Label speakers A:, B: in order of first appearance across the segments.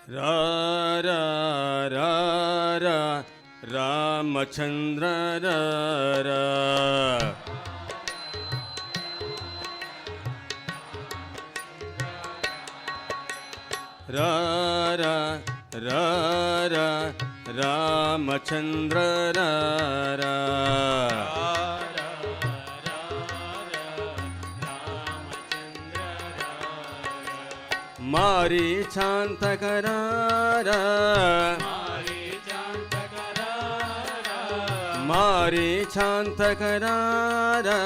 A: रा रा रा रा रामचंद्र रा रा रा रा रा रा रामचंद्र रा रा मारी शांत करारा मारी शांत करारा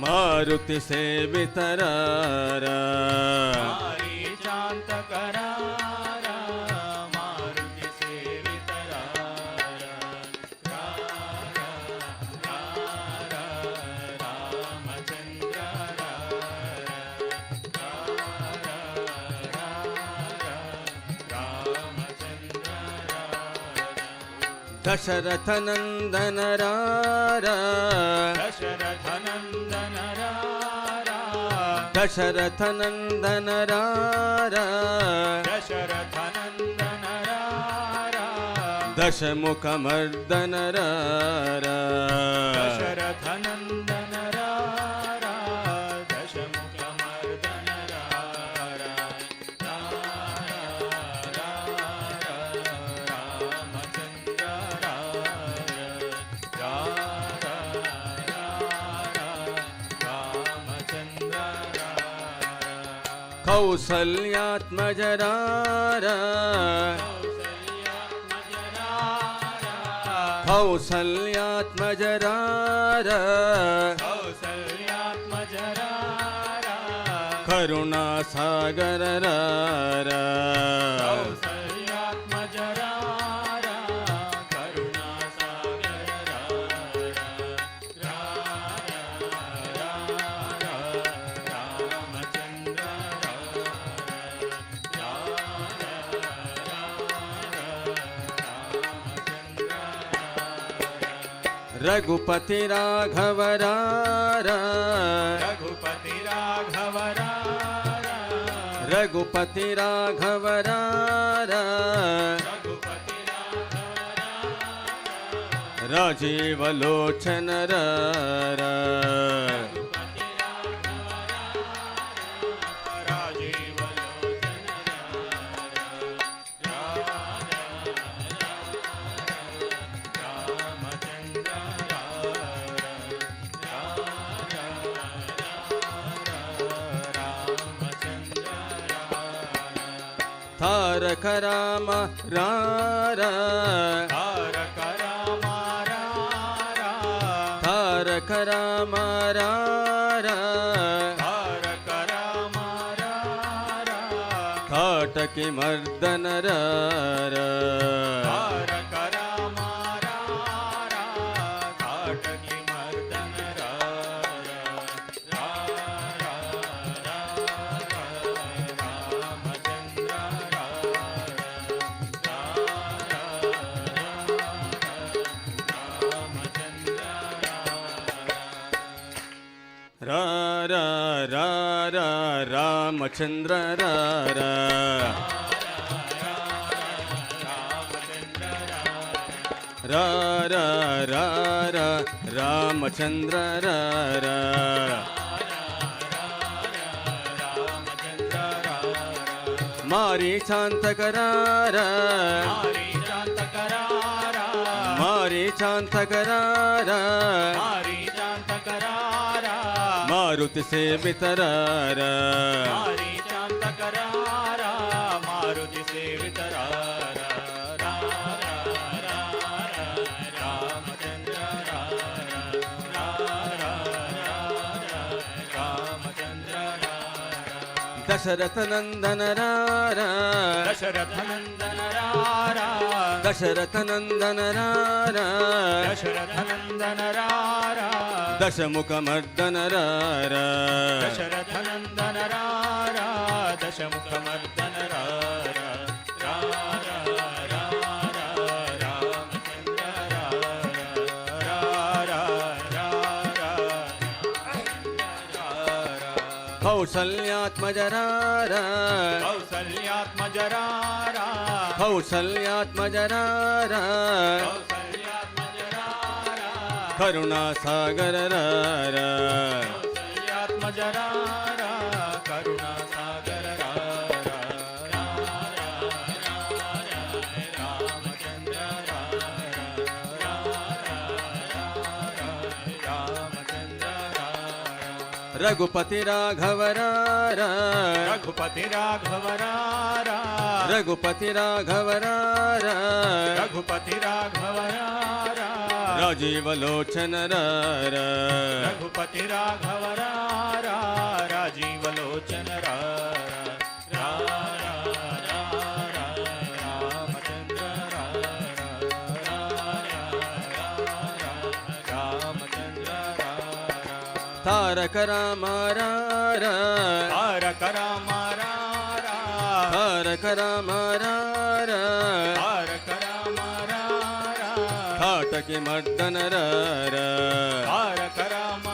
A: मारुति सेवित रारा दशरथ नंदन रारा
B: दशरथ नंदन रारा
A: दशरथ नंदन रारा
B: दशरथ नंदन रारा
A: दशमुख मर्दन रारा
B: दशरथ नंदन रारा दशमुख मर्दन रारा
A: कौसल्यात्मज रारा कौसल्यात्मज रारा
B: कौसल्यात्मज रारा
A: करुणा सागर रारा
B: कौसल्यात्मज रारा करुणा सागर
A: रघुपति राघव रारा
B: रघुपति राघव रारा
A: रघुपति राघव रारा
B: रघुपति राघव रारा
A: राजीव लोचन रारा
B: रघुपति राघव रारा राजीव लोचन
A: तारक राम रारा
B: तारक राम रारा
A: तारक राम रारा
B: तारक राम रारा
A: काटकी मर्दन रारा
B: तारक राम रारा काटकी मर्दन
A: रारा रारा रामचंद्र रारा रारा रारा रामचंद्र रारा मारी शांत करारा
B: मारी शांत करारा
A: मारी शांत करारा
B: मारी शांत करारा
A: मारुति सेवित रारा
B: मारी शांत करारा मारुति सेवित रारा रामचंद्र रारा रामचंद्र रारा
A: दशरथ नंदन रारा
B: दशरथ नंदन रारा
A: दशरथ नंदन रारा
B: दशरथ नंदन रारा
A: दशमुख मर्दन रारा
B: दशरथ नंदन रारा दशमुख मर्दन रारा रामचंद्र रारा
A: कौसल्यात्मज रार
B: कौसल्यात्मज रारा
A: कौसल्यात्मज रार
B: कौसल्यात्मज रारा
A: करुणासागर रार
B: कौसल्यात्मज रारा करुणासागर रारा रामचंद्र रामचंद्र
A: रघुपति राघव रार
B: रघुपति राघव रारा
A: रघुपति राघव रार
B: रघुपति राघव रारा
A: राजीव लोचन रार
B: रघुपति राघव रारा राजीव लोचन रारा रामचंद्र रामचंद्र
A: तारक रामा रार
B: तारक रामा रारा
A: तारक रामा रार
B: तारक रामा रारा
A: काटकी मर्दन रार
B: तारक राम